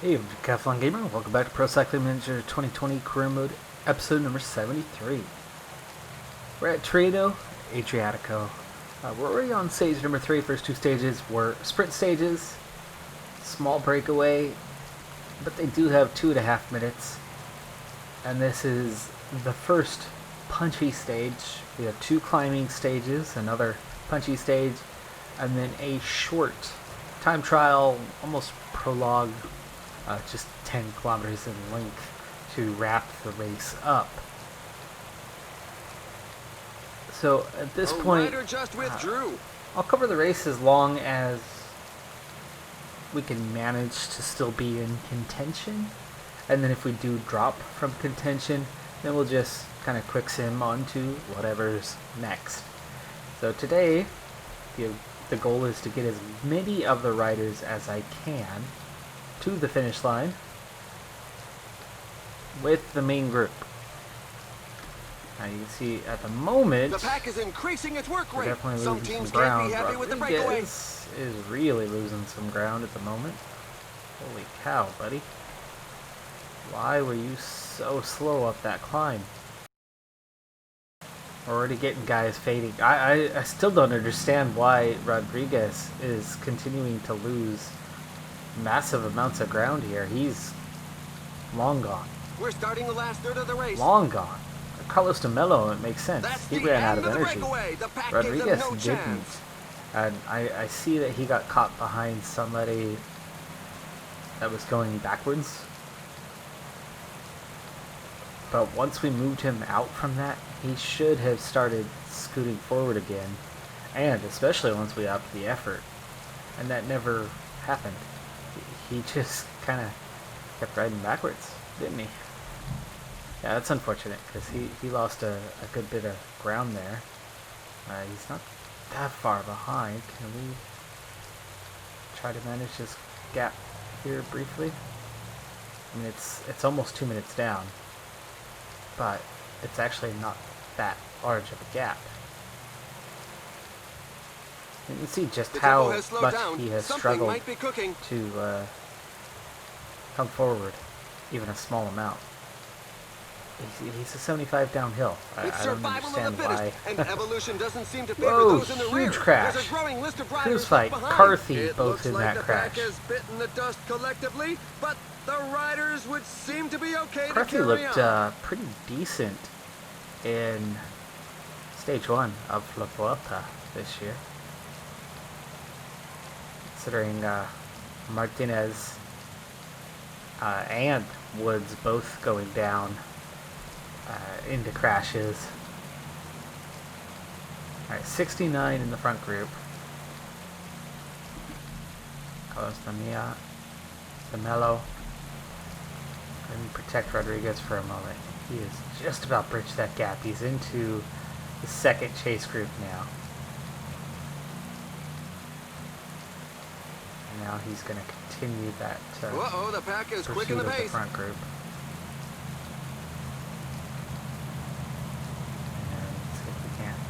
Hey, Decathlon Gamer, welcome back to Pro Cycling Manager 2020 Career Mode, episode number 73. We're at Tirreno, Adriatico. We're already on stage number 3. First two stages were sprint stages, small breakaway, but they do have 2.5 minutes. And this is the first punchy stage. We have 2 climbing stages, another punchy stage, and then a short time trial, almost prologue. Just 10 kilometers in length to wrap the race up. So at this point, just withdrew. I'll cover the race as long as we can manage to still be in contention. And then if we do drop from contention, then we'll just kind of quick sim on to whatever's next. So today, the goal is to get as many of the riders as I can to the finish line with the main group. Now you can see at the moment the pack is increasing its work rate. Definitely Some losing teams some ground. can't be happy with the breakaway. Rodriguez is really losing some ground at the moment. Holy cow, buddy. Why were you so slow up that climb? Already getting guys fading. I still don't understand why Rodriguez is continuing to lose massive amounts of ground here. He's long gone. We're starting the last third of the race. Long gone. Carlos de Mello, it makes sense. That's He the ran out end of the energy. breakaway. The pack Rodriguez gives them no didn't. chance. And I see that he got caught behind somebody that was going backwards. But once we moved him out from that, he should have started scooting forward again. And especially once we upped the effort. And that never happened. He just kind of kept riding backwards, didn't he? Yeah, that's unfortunate, because he lost a good bit of ground there. He's not that far behind. Can we try to manage this gap here briefly? I mean, it's almost 2 minutes down, but it's actually not that large of a gap. You can see just how much he has struggled to come forward, even a small amount. He's a 75 downhill. I don't understand why. And evolution doesn't seem to favor Whoa, those in the huge rear. crash. There's a growing list of Cruise riders fight, behind. Carthy, It both looks in like that the crash. pack has bitten the dust collectively, but the riders would seem to be okay Carthy to carry looked on. pretty decent in stage 1 of La Vuelta this year, considering Martinez and Woods both going down into crashes. Alright, 69 in the front group. Carlos de Mello. Let me protect Rodriguez for a moment. He has just about bridged that gap. He's into the second chase group now. And now he's going to continue that Uh-oh, the pack is quick in pursuit the of the pace. front group. And let's see if we can't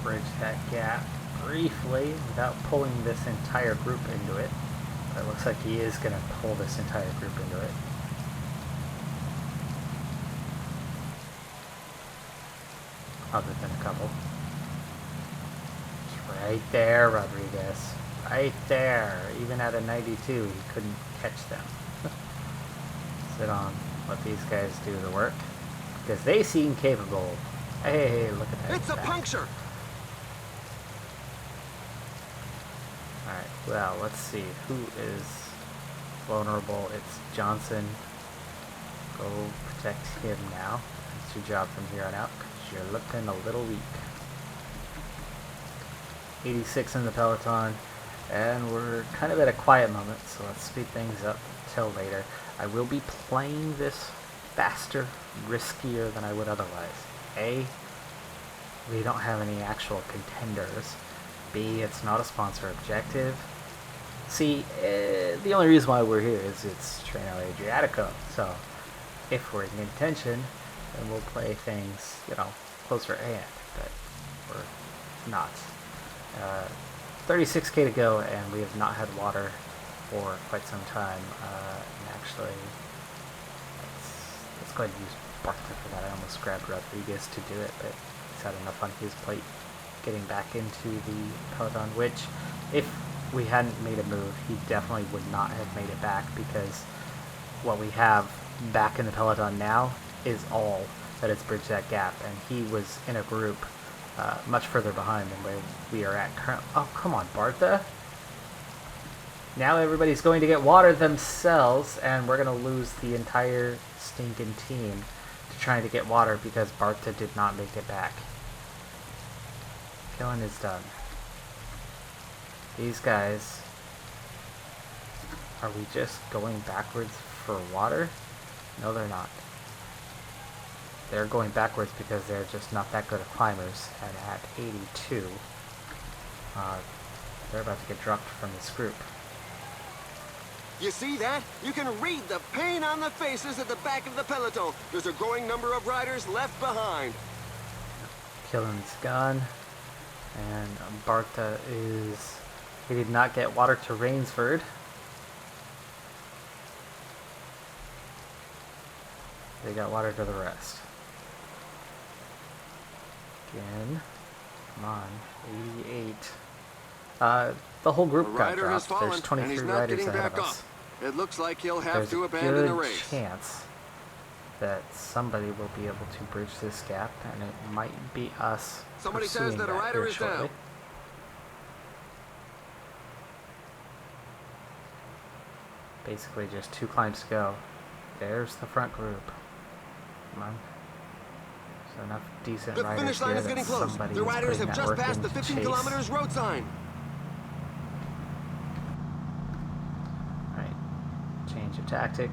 bridge that gap briefly without pulling this entire group into it. But it looks like he is going to pull this entire group into it. Other than a couple. It's right there, Rodriguez. Right there. Even at a 92, he couldn't catch them. Sit on. Let these guys do the work. Because they seem capable. Hey, look at that. It's a puncture. Alright, well, let's see. Who is vulnerable? It's Johnson. Go protect him now. That's your job from here on out. You're looking a little weak. 86 in the Peloton, and we're kind of at a quiet moment, so let's speed things up till later. I will be playing this faster, riskier than I would otherwise. A, we don't have any actual contenders. B, it's not a sponsor objective. C, the only reason why we're here is it's Tirreno Adriatico, so if we're in contention, then we'll play things, closer at hand, but we're not. 36k to go, and we have not had water for quite some time. actually. Let's go ahead and use Barca for that. I almost grabbed Rodriguez to do it, but he's had enough on his plate getting back into the Peloton, which, if we hadn't made a move, he definitely would not have made it back, because what we have back in the Peloton now is all that has bridged that gap, and he was in a group much further behind than where we are at currently. Oh, come on, Bartha. Now everybody's going to get water themselves, and we're going to lose the entire stinking team to trying to get water because Bartha did not make it back. Killing is done. These guys, are we just going backwards for water? No, they're not. They're going backwards because they're just not that good of climbers, and at 82, they're about to get dropped from this group. You see that? You can read the pain on the faces at the back of the peloton. There's a growing number of riders left behind. Killen's gone, and Bartha is... He did not get water to Rainsford. They got water to the rest. Again. Come on. 88. The whole group got dropped. There's 23 riders ahead of us. It looks like he'll have There's to abandon the race. a good chance that somebody will be able to bridge this gap, and it might be us. Somebody says that a rider is down. Basically just 2 climbs to go. There's the front group. Come on. There's enough decent The riders finish line here is getting that close. somebody The is riders putting have that just work passed in the to 15 chase. kilometers road sign. Alright. Change of tactic.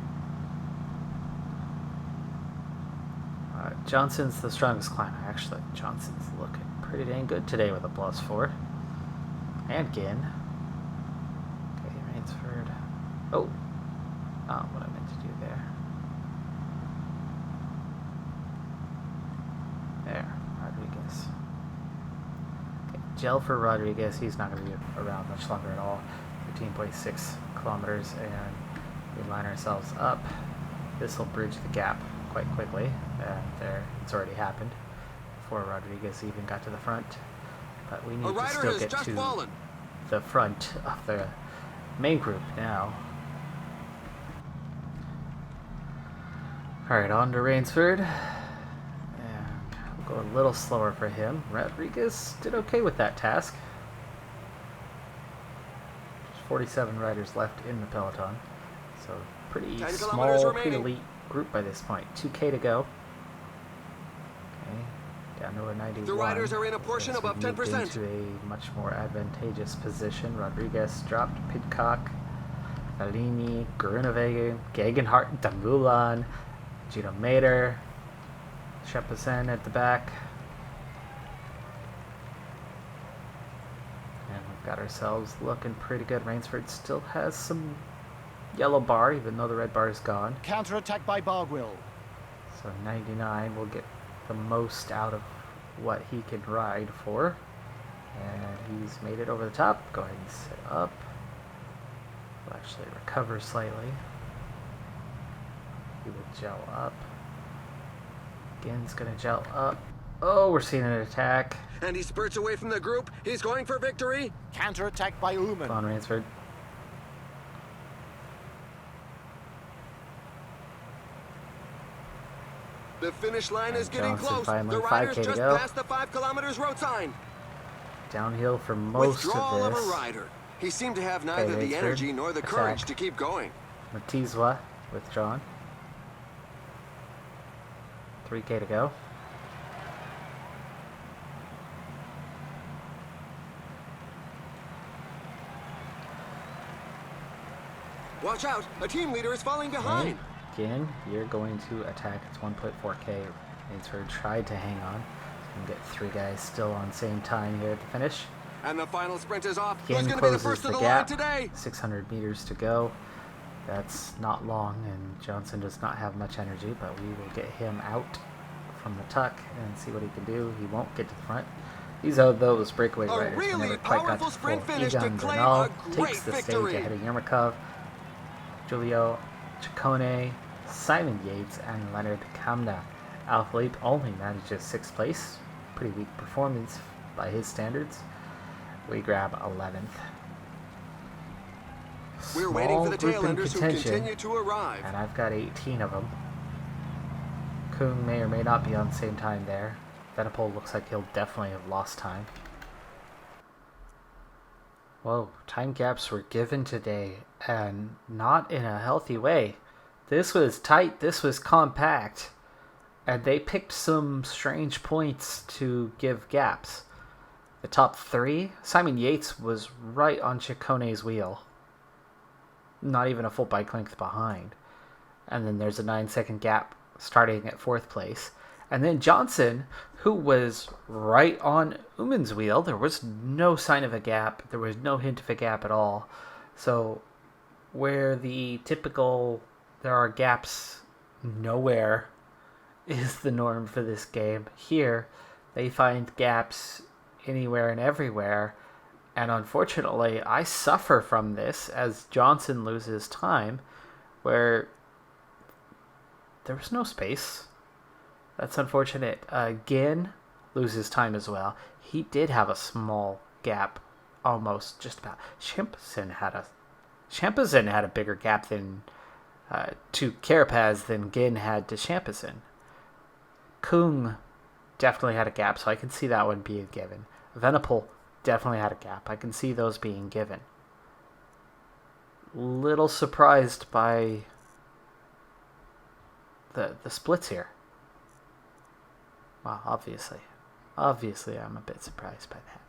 Johnson's the strongest climber. Actually, Johnson's looking pretty dang good today with a +4. And Ginn. Okay, Rainsford. Oh, what I meant to do there. There, Rodriguez. Okay, gel for Rodriguez. He's not going to be around much longer at all. 13.6 kilometers, and we line ourselves up. This will bridge the gap quite quickly, and there, it's already happened before Rodriguez even got to the front. But we need to still get to the front of the main group now. Alright, on to Rainsford. And we'll go a little slower for him. Rodriguez did okay with that task. There's 47 riders left in the peloton. So pretty small, pretty elite group by this point. 2K to go. Okay, down to a 91. The riders are in a portion above 10%. Into a much more advantageous position. Rodriguez dropped, Pidcock, Alini, Grunewagen, Gegenhardt, Dambulan, Gino Mater, Shepesen at the back. And we've got ourselves looking pretty good. Rainsford still has some yellow bar, even though the red bar is gone. Counter-attack by Bargwill. So 99 will get the most out of what he can ride for. And he's made it over the top. Go ahead and sit up. We'll actually recover slightly. He will gel up. Ginn's gonna gel up. Oh, we're seeing an attack. And he spurts away from the group. He's going for victory. Counter-attack by Uman. Come on, Rainsford. The finish line is getting Johnson close. finally, The riders 5K to just go. passed the 5 kilometers road sign. Downhill for most Withdrawal of this. of a rider. He seemed to have neither the Rainsford. energy nor the courage to keep going. Matizwa withdrawn. 3K to go. Watch out! A team leader is falling behind. Again, you're going to attack. It's 1.4K. Rainsford tried to hang on. He's going to get 3 guys still on same time here at the finish. And the final sprint is off. Ginn Who's going to be the closes first to the the gap. line today? 600 meters to go. That's not long, and Johnson does not have much energy, but we will get him out from the tuck and see what he can do. He won't get to the front. These are those breakaway riders. Really never quite got powerful to sprint full. finish to Egon claim Bernal a great takes the victory. stage ahead of Yermakov. Julio Ciccone, Simon Yates, and Leonard Kamna. Alaphilippe only manages 6th place. Pretty weak performance by his standards. We grab 11th. We're waiting for the Small group in tailenders who contention, continue to arrive. and I've got 18 of them. Kung may or may not be on the same time there. Venipol looks like he'll definitely have lost time. Whoa, time gaps were given today, and not in a healthy way. This was tight, this was compact, and they picked some strange points to give gaps. The top 3, Simon Yates was right on Ciccone's wheel. Not even a full bike length behind. And then there's a 9-second gap starting at 4th place. And then Johnson, who was right on Uman's wheel, there was no sign of a gap. There was no hint of a gap at all. So where the typical there are gaps nowhere is the norm for this game, here they find gaps anywhere and everywhere. And unfortunately, I suffer from this as Johnson loses time where there was no space. That's unfortunate. Ginn loses time as well. He did have a small gap, almost just about. Champazin had a bigger gap than to Carapaz than Ginn had to Champazin. Kung definitely had a gap, so I can see that one being given. Venipol definitely had a gap. I can see those being given. Little surprised by the splits here. Well, obviously I'm a bit surprised by that.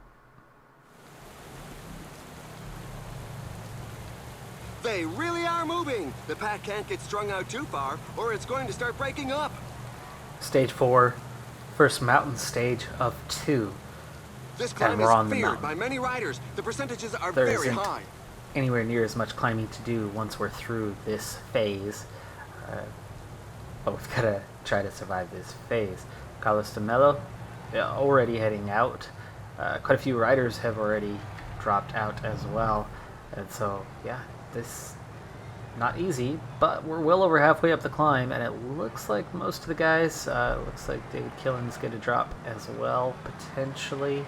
They really are moving. The pack can't get strung out too far, or it's going to start breaking up. Stage 4, first mountain stage of 2. This climb is feared by many riders. The percentages are There very isn't high. anywhere near as much climbing to do once we're through this phase. Both gotta try to survive this phase. Carlos de Mello already heading out. Quite a few riders have already dropped out as well. And so, yeah, this not easy, but we're well over halfway up the climb, and it looks like most of the guys, looks like David Killen's going to drop as well, potentially.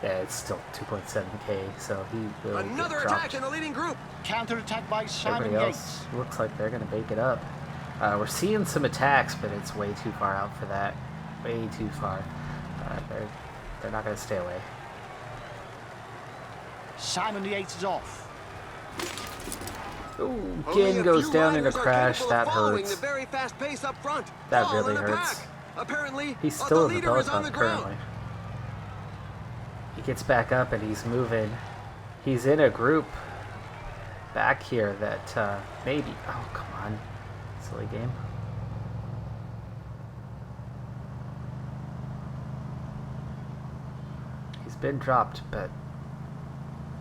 Yeah, it's still 2.7k, so he will Another get dropped. attack in the leading group. Counter-attack by Simon Everybody Yates. else looks like they're going to bake it up. We're seeing some attacks, but it's way too far out for that. Way too far. They're not going to stay away. Simon Yates is off. Ooh, Only Ginn a goes few down in a riders are crash. capable That of following hurts. The very fast pace up front. That Fall really in the hurts. pack. Apparently, He's the still in the leader is on Peloton the ground. currently. He gets back up and he's moving. He's in a group back here that maybe... Oh, come on. Silly game. He's been dropped, but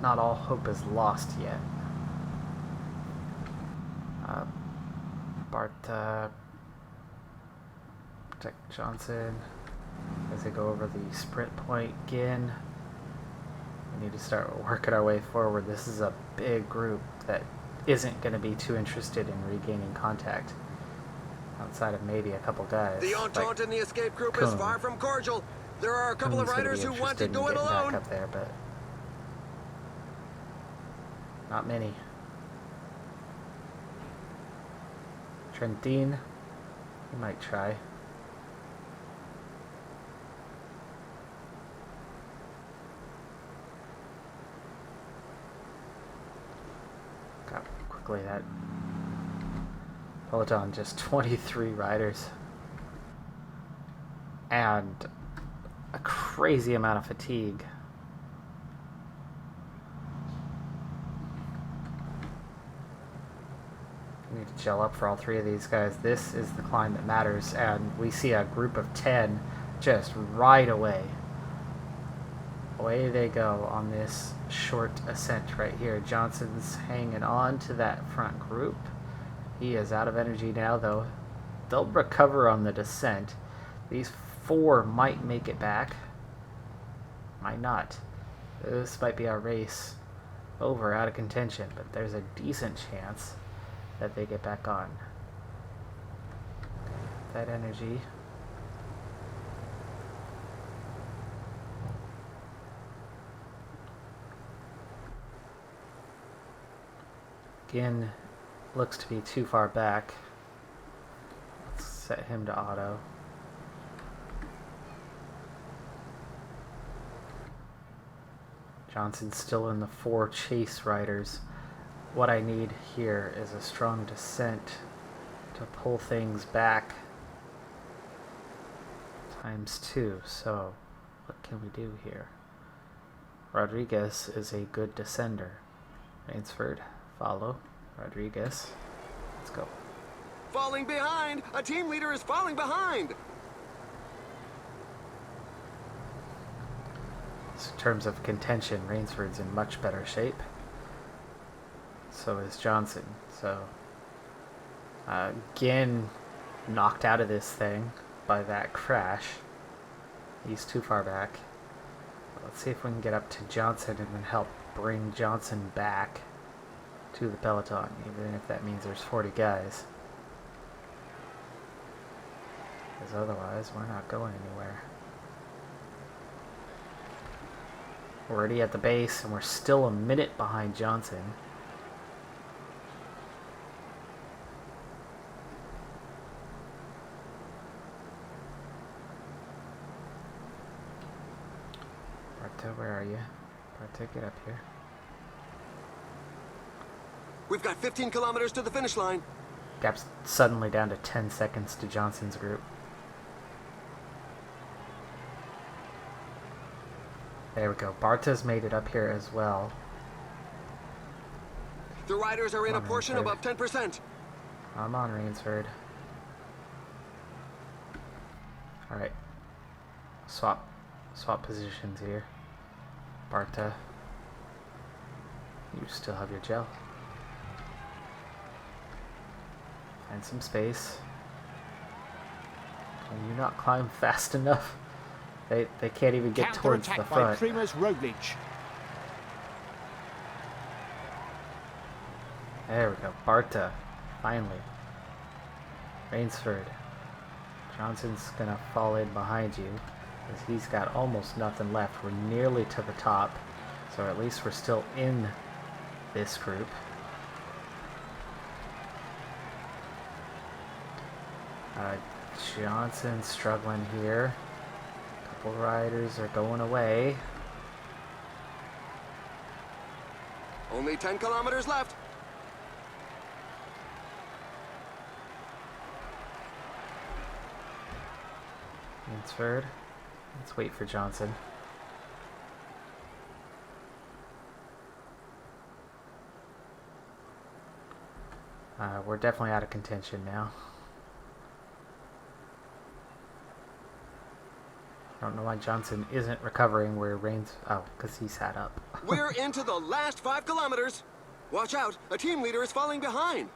not all hope is lost yet. Bart... Jack Johnson... As they go over the sprint point again, we need to start working our way forward. This is a big group that isn't going to be too interested in regaining contact outside of maybe a couple guys. The entente like in the escape group is Kuhn. far from cordial. There are a couple Kuhn's of gonna riders be who want to interested in go it getting alone. back up there, but not many. Trentin, he might try. God, quickly that Peloton, just 23 riders. And a crazy amount of fatigue. We need to gel up for all three of these guys. This is the climb that matters, and we see a group of 10 just right away. Away they go on this short ascent right here. Johnson's hanging on to that front group. He is out of energy now, though. They'll recover on the descent. These 4 might make it back. Might not. This might be our race over, out of contention, but there's a decent chance that they get back on. That energy. Again, looks to be too far back. Let's set him to auto. Johnson's still in the 4 chase riders. What I need here is a strong descent to pull things back ×2. So, what can we do here? Rodriguez is a good descender. Rainsford, follow. Rodriguez. Let's go. Falling behind! A team leader is falling behind! So in terms of contention, Rainsford's in much better shape. So is Johnson. So, again, knocked out of this thing by that crash. He's too far back. Let's see if we can get up to Johnson and then help bring Johnson back to the Peloton, even if that means there's 40 guys. Because otherwise, we're not going anywhere. We're already at the base, and we're still a minute behind Johnson. Barta, where are you? Barta, get up here. We've got 15 kilometers to the finish line. Gap's suddenly down to 10 seconds to Johnson's group. There we go. Barta's made it up here as well. The riders are in a Come on, portion Rainsford. above 10%. I'm on Rainsford. Alright. Swap positions here. Barta. You still have your gel. Find some space. Can you not climb fast enough? They can't even get towards the Counter-attack by front. Primoz Roglic. There we go. Barta. Finally. Rainsford. Johnson's gonna fall in behind you, because he's got almost nothing left. We're nearly to the top, so at least we're still in this group. Johnson's struggling here. Couple riders are going away. Only 10 kilometers left. Rainsford. Let's wait for Johnson. We're definitely out of contention now. I don't know why Johnson isn't recovering where Rains... Oh, because he sat up. We're into the last 5 kilometers. Watch out, a team leader is falling behind.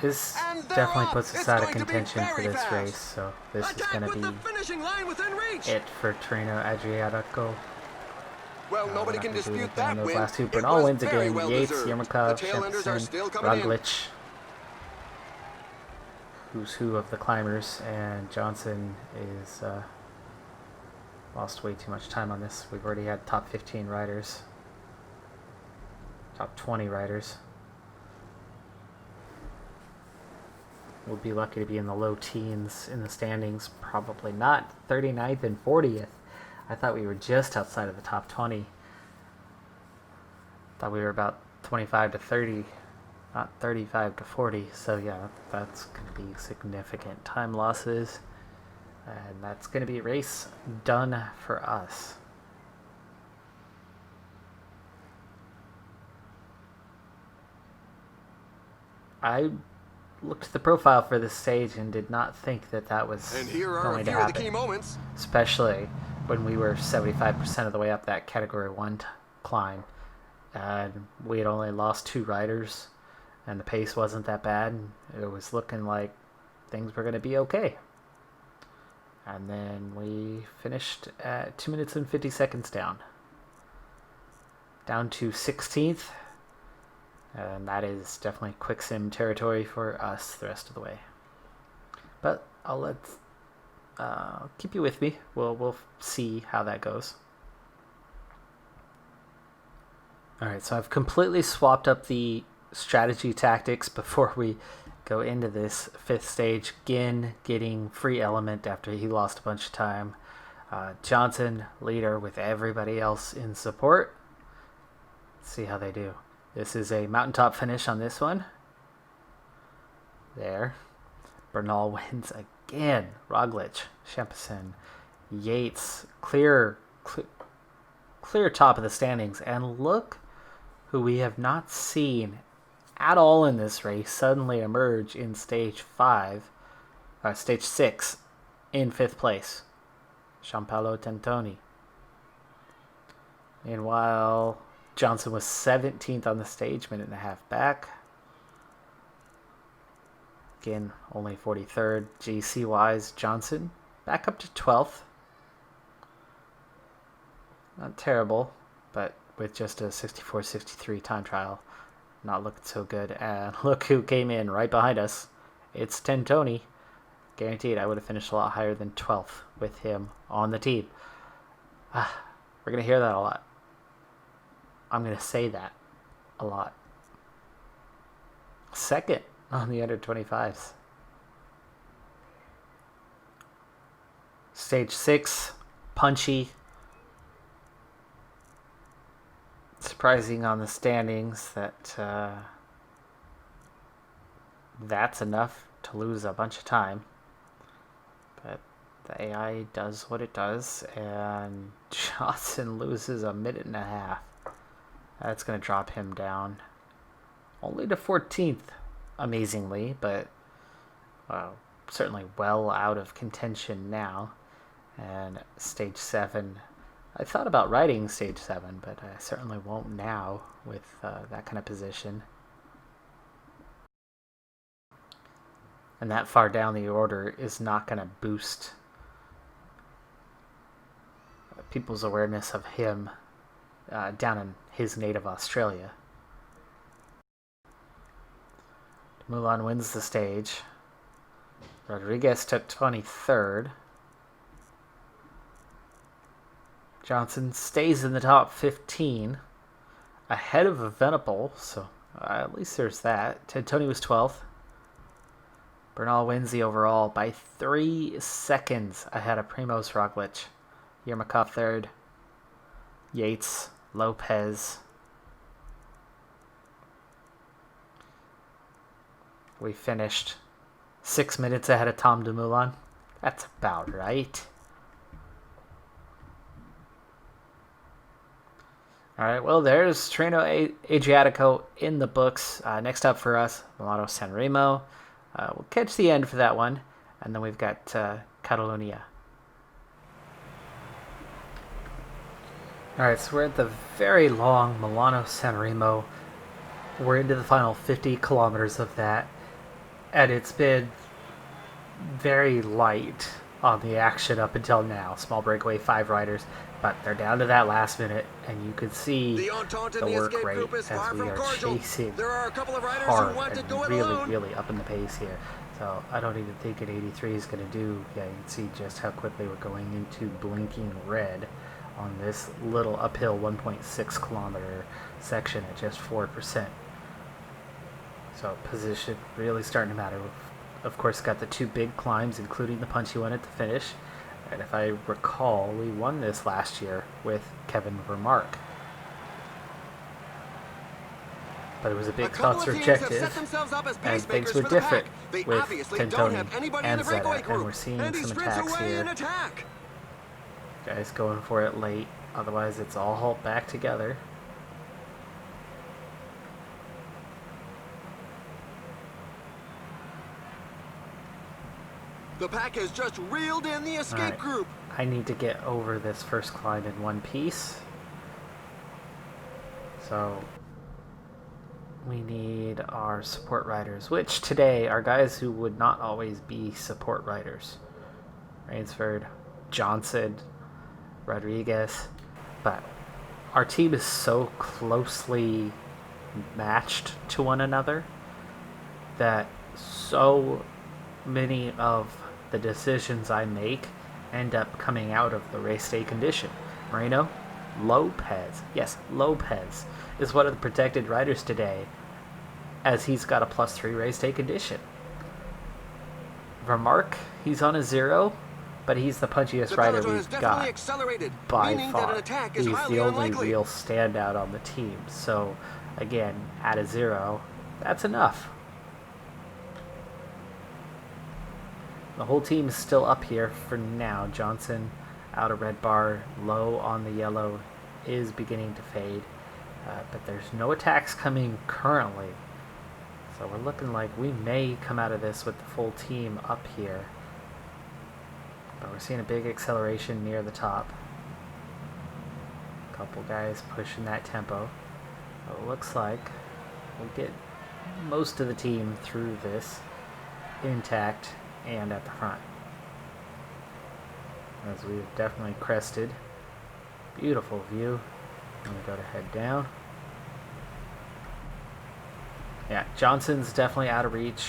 This And they're definitely off. puts us It's out of going to be contention for very this fast. race, so this is Attack going to with be the finishing line within reach. it for Tirreno Adriatico. Well, nobody We're can not gonna do dispute anything on that those win. last two. It Bernal was wins very again. well Yates, deserved. Yermakov, The tail enders are Shepson, still coming in. Roglic. Who's who of the climbers, and Johnson is lost way too much time on this. We've already had top 15 riders, top 20 riders. We'll be lucky to be in the low teens in the standings, probably not 39th and 40th. I thought we were just outside of the top 20. Thought we were about 25 to 30, not 35 to 40. So yeah, that's going to be significant time losses. And that's going to be a race done for us. I looked at the profile for this stage and did not think that that was And here are a going to few of the happen. key moments. Especially when we were 75% of the way up that Category 1 climb. And we had only lost 2 riders, and the pace wasn't that bad. It was looking like things were going to be okay. And then we finished at 2 minutes and 50 seconds down. Down to 16th. And that is definitely quick sim territory for us the rest of the way. But I'll keep you with me. We'll see how that goes. Alright, so I've completely swapped up the strategy tactics before we go into this fifth stage. Ginn getting free element after he lost a bunch of time. Johnson, leader with everybody else in support. Let's see how they do. This is a mountaintop finish on this one. There. Bernal wins again. Roglic, Shempison, Yates, clear top of the standings. And look who we have not seen at all in this race suddenly emerge in stage 6 in 5th place. Gianpaolo Tentoni. Meanwhile, Johnson was 17th on the stage, minute and a half back. Again, only 43rd. GC-wise, Johnson back up to 12th. Not terrible, but with just a 64-63 time trial. Not looking so good. And look who came in right behind us. It's Tentoni. Guaranteed I would have finished a lot higher than 12th with him on the team. We're going to hear that a lot. I'm going to say that a lot. Second on the under 25s. Stage 6, punchy. Surprising on the standings that that's enough to lose a bunch of time. But the AI does what it does, and Johnson loses a minute and a half. That's going to drop him down only to 14th, amazingly, but certainly well out of contention now. And stage 7, I thought about riding stage 7, but I certainly won't now with that kind of position. And that far down the order is not going to boost people's awareness of him down in his native Australia. Mulan wins the stage. Rodriguez took 23rd. Johnson stays in the top 15, ahead of Evenepoel, so at least there's that. Tentoni was 12th. Bernal wins the overall by 3 seconds ahead of Primoz Roglic. Yermakov 3rd. Yates, Lopez. We finished 6 minutes ahead of Tom Dumoulin. That's about right. All right, well, there's Tirreno Adriatico in the books. Next up for us, Milano-Sanremo. We'll catch the end for that one, and then we've got Catalonia. All right, so we're at the very long Milano-Sanremo. We're into the final 50 kilometers of that, and it's been very light on the action up until now. Small breakaway, 5 riders, but they're down to that last minute, and you can see the work rate as we are chasing hard and really upping the pace here. So I don't even think an 83 is going to do. Yeah, you can see just how quickly we're going into blinking red on this little uphill 1.6 kilometer section at just 4%. So position really starting to matter. Of course, got the 2 big climbs, including the punchy one at the finish. And if I recall, we won this last year with Kevin Vermark. But it was a big sponsor objective, and things were different with Tentoni and Zeta, and we're seeing some attacks here. Guys going for it late, otherwise it's all back together. The pack has just reeled in the escape group. I need to get over this first climb in one piece. So we need our support riders, which today are guys who would not always be support riders. Rainsford, Johnson, Rodriguez. But our team is so closely matched to one another that so many of the decisions I make end up coming out of the race day condition. Moreno, Lopez. Yes, Lopez is one of the protected riders today, as he's got a +3 race day condition. Vermark, he's on a 0, but he's the punchiest rider we've got by far. He's the only real standout on the team. So, again, at a 0, that's enough. The whole team is still up here for now. Johnson out of red bar, low on the yellow, is beginning to fade. But there's no attacks coming currently. So we're looking like we may come out of this with the full team up here. But we're seeing a big acceleration near the top. A couple guys pushing that tempo. But it looks like we'll get most of the team through this intact and at the front. As we've definitely crested. Beautiful view. I'm going to go to head down. Yeah, Johnson's definitely out of reach.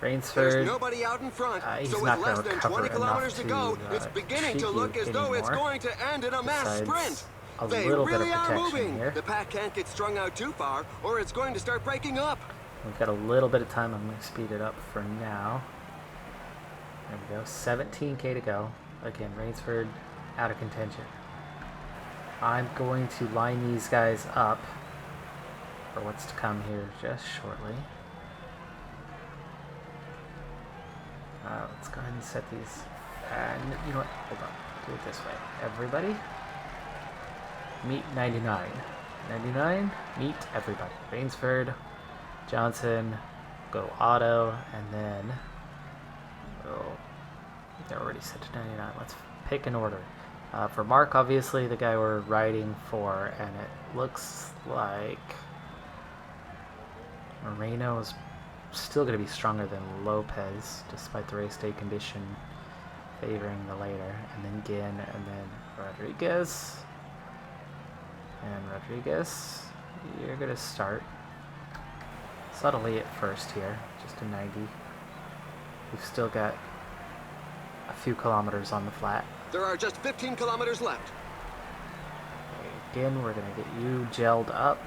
Rainsford, there's nobody out in front, he's so not with less going to than recover 20 kilometers enough to go, it's beginning to look as though it's going to end in a mass sprint. A They little really bit of are protection moving. here. The pack can't get strung out too far, or it's going to start breaking up. We've got a little bit of time. I'm going to speed it up for now. There we go. 17k to go. Again, Rainsford out of contention. I'm going to line these guys up for what's to come here just shortly. Let's go ahead and set these. And you know what? Hold on. Do it this way. Everybody, meet 99. 99, meet everybody. Rainsford, Johnson, go auto, and then they're already set to 99. Let's pick an order. For Mark, obviously the guy we're riding for, and it looks like Moreno is still going to be stronger than Lopez, despite the race day condition favoring the later. And then Ginn, and then Rodriguez. And Rodriguez, you're going to start subtly at first here, just a 90. We've still got a few kilometers on the flat. There are just 15 kilometers left. Again, we're going to get you gelled up.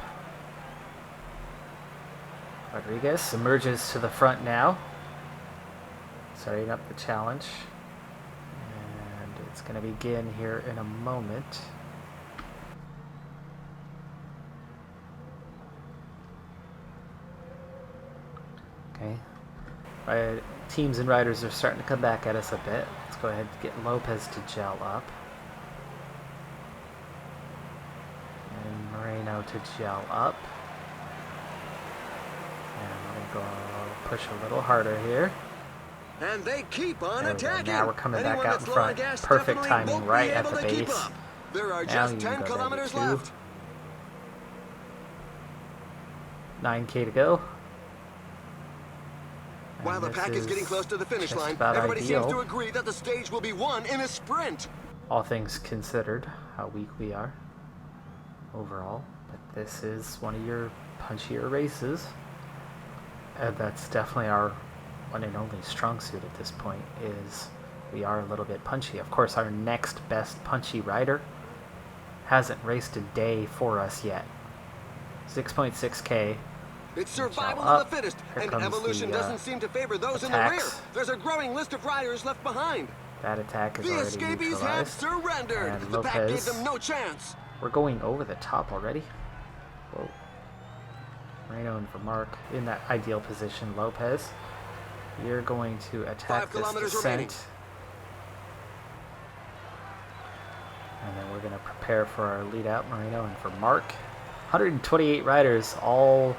Rodriguez emerges to the front now, starting up the challenge. And it's going to begin here in a moment. Okay. Teams and riders are starting to come back at us a bit. Let's go ahead and get Lopez to gel up. And Moreno to gel up. And we're going to go push a little harder here. And they keep on attacking. Now we're coming Anyone back out in that's low on front. gas Perfect definitely timing won't right be at able the to keep base. up. There are Now just you 10 can go kilometers down to left. 9k to go. And While the pack is getting close to the finish line, everybody seems to agree that the stage will be won in a sprint. All things considered, how weak we are overall. But this is one of your punchier races. And that's definitely our one and only strong suit at this point, is we are a little bit punchy. Of course, our next best punchy rider hasn't raced a day for us yet. 6.6k. It's survival of the fittest, Here and comes evolution the, doesn't seem to favor those in the rear. attacks. There's a growing list of riders left behind. That attack is The already escapees have neutralized. surrendered. And The pack gave Lopez. them no chance. We're going over the top already. Whoa. Moreno and Vermark in that ideal position. Lopez, you're going to attack 5 this kilometers descent. remaining. And then we're going to prepare for our lead out, Moreno and Vermark. 128 riders all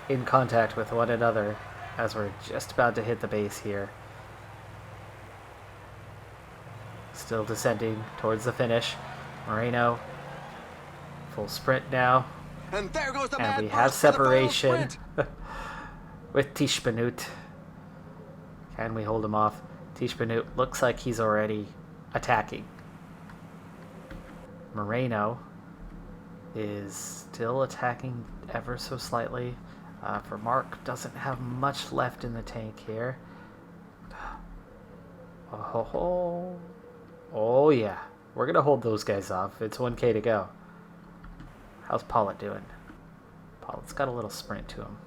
in contact with one another as we're just about to hit the base here. Still descending towards the finish. Moreno, full sprint now. And there goes the And mad we have burst for the final separation sprint. with Tischbenut. Can we hold him off? Tish Benoot looks like he's already attacking. Moreno is still attacking ever so slightly. For Mark, doesn't have much left in the tank here. Oh yeah, we're gonna hold those guys off. It's 1K to go. How's Pollitt doing? Pollitt's got a little sprint to him.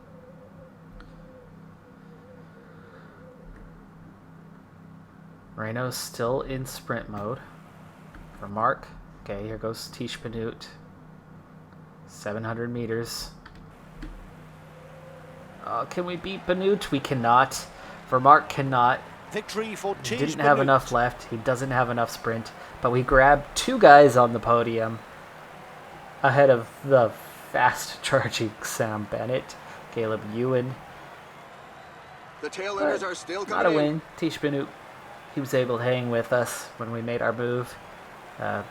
Moreno's still in sprint mode. For Mark, okay, here goes Tish Benoot. 700 meters. Can we beat Benoot? We cannot. Vermark cannot. Victory for He Tish didn't have Benoot. enough left. He doesn't have enough sprint. But we grabbed 2 guys on the podium ahead of the fast-charging Sam Bennett, Caleb Ewan. The tail enders are still Not a coming in. win. Tish Benoot, he was able to hang with us when we made our move. But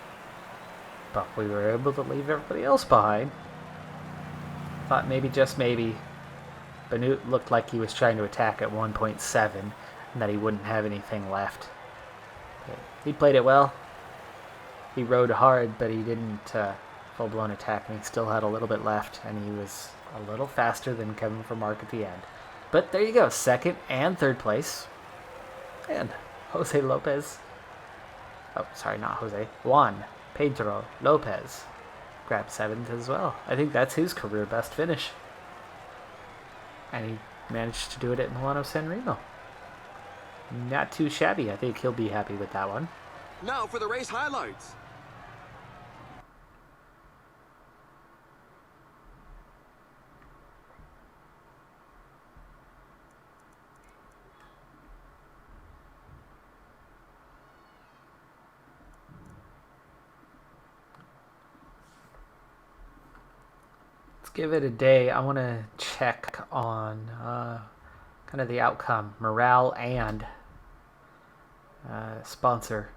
we were able to leave everybody else behind. Thought maybe, just maybe, Benoot looked like he was trying to attack at 1.7 and that he wouldn't have anything left. But he played it well. He rode hard, but he didn't full-blown attack, and he still had a little bit left, and he was a little faster than Kevin Vermark at the end. But there you go, 2nd and 3rd place. And Jose Lopez. Oh, sorry, not Jose. Juan Pedro Lopez grabbed 7th as well. I think that's his career best finish. And he managed to do it at Milano-Sanremo. Not too shabby. I think he'll be happy with that one. Now for the race highlights. Give it a day. I want to check on kind of the outcome, morale, and sponsor.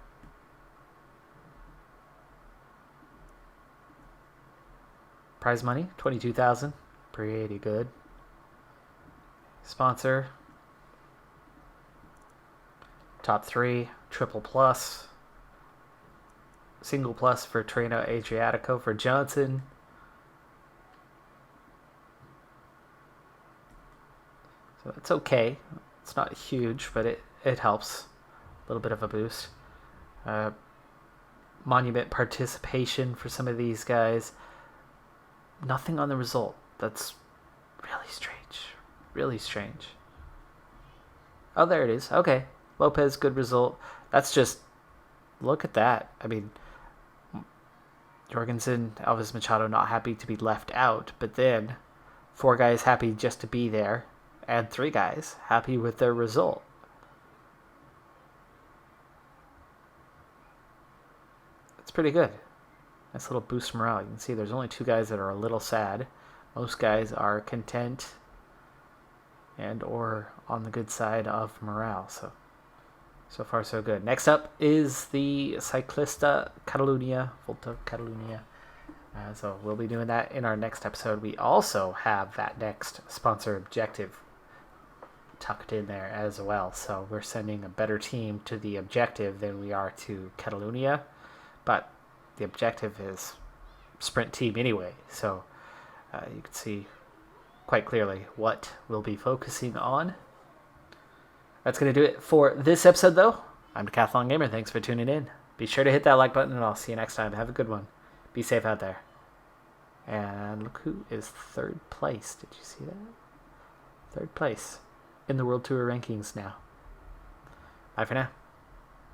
Prize money, 22,000, pretty good. Sponsor, top 3, triple plus, single plus for Tirreno Adriatico for Johnson. So it's okay. It's not huge, but it helps. A little bit of a boost. Monument participation for some of these guys. Nothing on the result. That's really strange. Really strange. Oh, there it is. Okay. Lopez, good result. That's just... Look at that. I mean... Jorgensen, Elvis Machado not happy to be left out, but then 4 guys happy just to be there. And 3 guys happy with their result. That's pretty good. Nice little boost morale. You can see there's only 2 guys that are a little sad. Most guys are content and or on the good side of morale. So far so good. Next up is the Ciclista Catalunya, Volta Catalunya. So we'll be doing that in our next episode. We also have that next sponsor objective tucked in there as well. So we're sending a better team to the objective than we are to Catalunya. But the objective is sprint team anyway. So you can see quite clearly what we'll be focusing on. That's going to do it for this episode, though. I'm Decathlon Gamer. Thanks for tuning in. Be sure to hit that like button, and I'll see you next time. Have a good one. Be safe out there. And look who is 3rd place. Did you see that? 3rd place in the World Tour rankings now. Bye for now.